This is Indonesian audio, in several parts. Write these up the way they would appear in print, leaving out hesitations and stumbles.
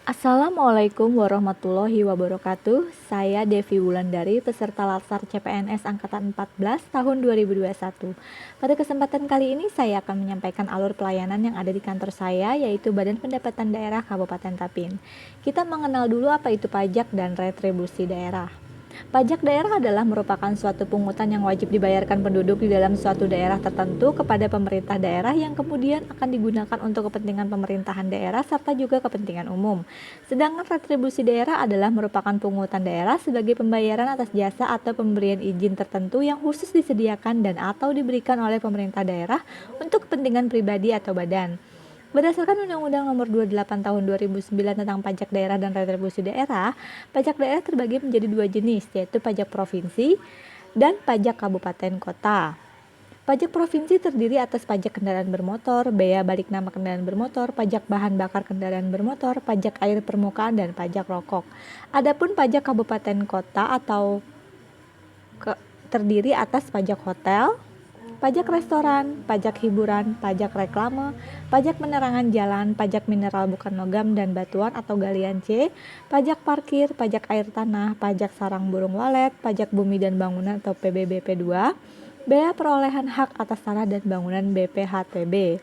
Assalamualaikum warahmatullahi wabarakatuh. Saya Devi Wulandari, peserta Latsar CPNS Angkatan 14 tahun 2021. Pada kesempatan kali ini saya akan menyampaikan alur pelayanan yang ada di kantor saya, yaitu Badan Pendapatan Daerah Kabupaten Tapin. Kita mengenal dulu apa itu pajak dan retribusi daerah. Pajak daerah adalah merupakan suatu pungutan yang wajib dibayarkan penduduk di dalam suatu daerah tertentu kepada pemerintah daerah yang kemudian akan digunakan untuk kepentingan pemerintahan daerah serta juga kepentingan umum. Sedangkan retribusi daerah adalah merupakan pungutan daerah sebagai pembayaran atas jasa atau pemberian izin tertentu yang khusus disediakan dan atau diberikan oleh pemerintah daerah untuk kepentingan pribadi atau badan. Berdasarkan Undang-Undang Nomor 28 Tahun 2009 tentang pajak daerah dan retribusi daerah, pajak daerah terbagi menjadi dua jenis, yaitu pajak provinsi dan pajak kabupaten kota. Pajak provinsi terdiri atas pajak kendaraan bermotor, bea balik nama kendaraan bermotor, pajak bahan bakar kendaraan bermotor, pajak air permukaan, dan pajak rokok. Adapun pajak kabupaten kota terdiri atas pajak hotel, pajak restoran, pajak hiburan, pajak reklame, pajak penerangan jalan, pajak mineral bukan logam dan batuan atau galian C, pajak parkir, pajak air tanah, pajak sarang burung walet, pajak bumi dan bangunan atau PBBP 2, bea perolehan hak atas tanah dan bangunan BPHTB.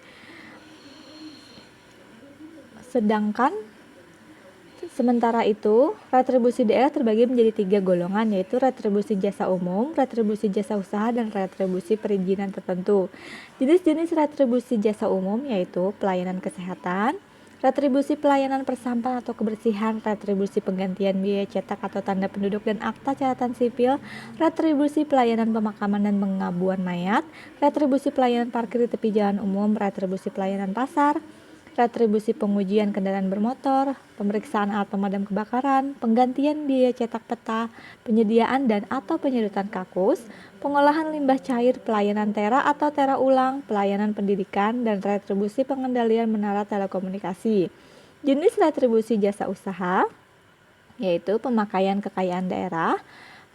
Sementara itu, retribusi daerah terbagi menjadi 3 golongan, yaitu retribusi jasa umum, retribusi jasa usaha, dan retribusi perizinan tertentu. Jenis-jenis retribusi jasa umum yaitu pelayanan kesehatan, retribusi pelayanan persampahan atau kebersihan, retribusi penggantian biaya cetak atau tanda penduduk dan akta catatan sipil, retribusi pelayanan pemakaman dan pengabuan mayat, retribusi pelayanan parkir di tepi jalan umum, retribusi pelayanan pasar, retribusi pengujian kendaraan bermotor, pemeriksaan alat pemadam kebakaran, penggantian biaya cetak peta, penyediaan dan atau penyedotan kakus, pengolahan limbah cair, pelayanan tera atau tera ulang, pelayanan pendidikan, dan retribusi pengendalian menara telekomunikasi. Jenis retribusi jasa usaha yaitu pemakaian kekayaan daerah,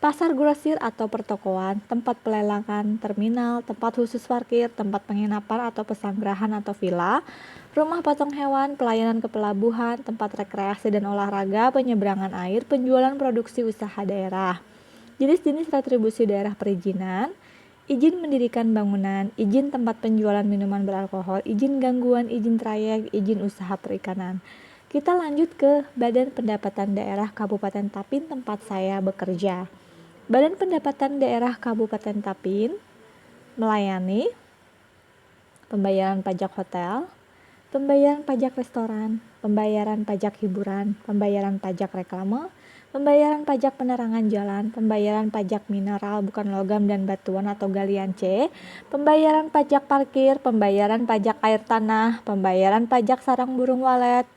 pasar grosir atau pertokoan, tempat pelelangan, terminal, tempat khusus parkir, tempat penginapan atau pesanggrahan atau villa, rumah potong hewan, pelayanan ke pelabuhan, tempat rekreasi dan olahraga, penyeberangan air, penjualan produksi usaha daerah. Jenis-jenis retribusi daerah perizinan, izin mendirikan bangunan, izin tempat penjualan minuman beralkohol, izin gangguan, izin trayek, izin usaha perikanan. Kita lanjut ke Badan Pendapatan Daerah Kabupaten Tapin tempat saya bekerja. Badan Pendapatan Daerah Kabupaten Tapin melayani pembayaran pajak hotel, pembayaran pajak restoran, pembayaran pajak hiburan, pembayaran pajak reklame, pembayaran pajak penerangan jalan, pembayaran pajak mineral bukan logam dan batuan atau galian C, pembayaran pajak parkir, pembayaran pajak air tanah, pembayaran pajak sarang burung walet,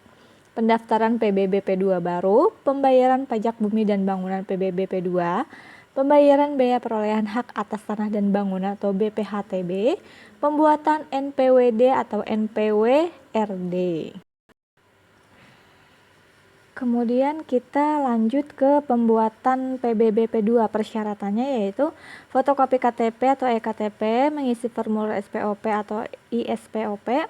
pendaftaran PBBP 2 baru, pembayaran pajak bumi dan bangunan PBBP 2, pembayaran bea perolehan hak atas tanah dan bangunan atau BPHTB, pembuatan NPWD atau NPWRD. Kemudian kita lanjut ke pembuatan PBBP 2. Persyaratannya yaitu fotokopi KTP atau EKTP, mengisi formulir SPOP atau ISPOP,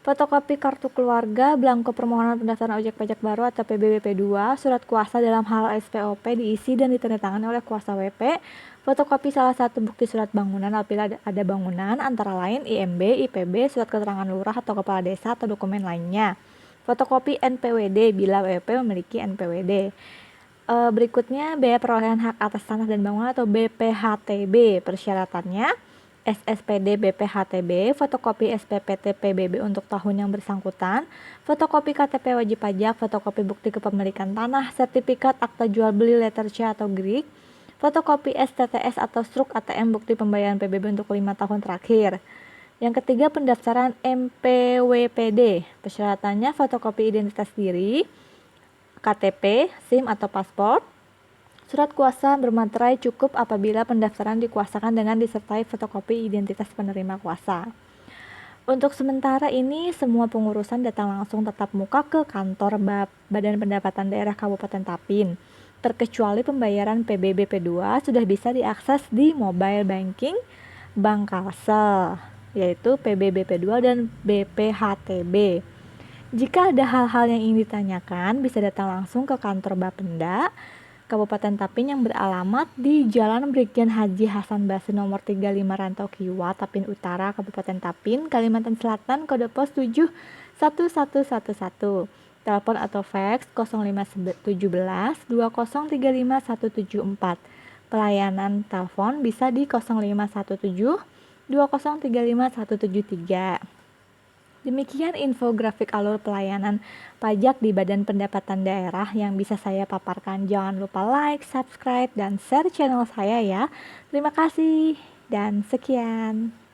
fotokopi kartu keluarga, belangko permohonan pendaftaran objek pajak baru atau PBBP 2, surat kuasa dalam hal SPOP diisi dan ditandatangani oleh kuasa WP, fotokopi salah satu bukti surat bangunan apabila ada bangunan antara lain IMB, IPB, surat keterangan lurah atau kepala desa atau dokumen lainnya. Fotokopi NPWD bila WP memiliki NPWD. Berikutnya bea perolehan hak atas tanah dan bangunan atau BPHTB. Persyaratannya SSPD BPHTB, fotokopi SPPT PBB untuk tahun yang bersangkutan, fotokopi KTP wajib pajak, fotokopi bukti kepemilikan tanah, sertifikat akta jual beli letter C atau GRIK, fotokopi STTS atau struk ATM bukti pembayaran PBB untuk 5 tahun terakhir. Yang ketiga, pendaftaran MPWPD. Persyaratannya fotokopi identitas diri, KTP, SIM atau paspor, surat kuasa bermaterai cukup apabila pendaftaran dikuasakan dengan disertai fotokopi identitas penerima kuasa. Untuk sementara ini, semua pengurusan datang langsung tatap muka ke kantor Badan Pendapatan Daerah Kabupaten Tapin. Terkecuali pembayaran PBBP 2 sudah bisa diakses di mobile banking Bank Kalsel, yaitu PBBP 2 dan BPHTB. Jika ada hal-hal yang ingin ditanyakan, bisa datang langsung ke kantor Bapenda Kabupaten Tapin yang beralamat di Jalan Brigjen Haji Hasan Basri nomor 35 Rantau Kiwa, Tapin Utara, Kabupaten Tapin, Kalimantan Selatan, kode pos 71111. Telepon atau fax 0517 2035174. Pelayanan telepon bisa di 0517 2035173. Demikian infografik alur pelayanan pajak di Badan Pendapatan Daerah yang bisa saya paparkan. Jangan lupa like, subscribe, dan share channel saya ya. Terima kasih dan sekian.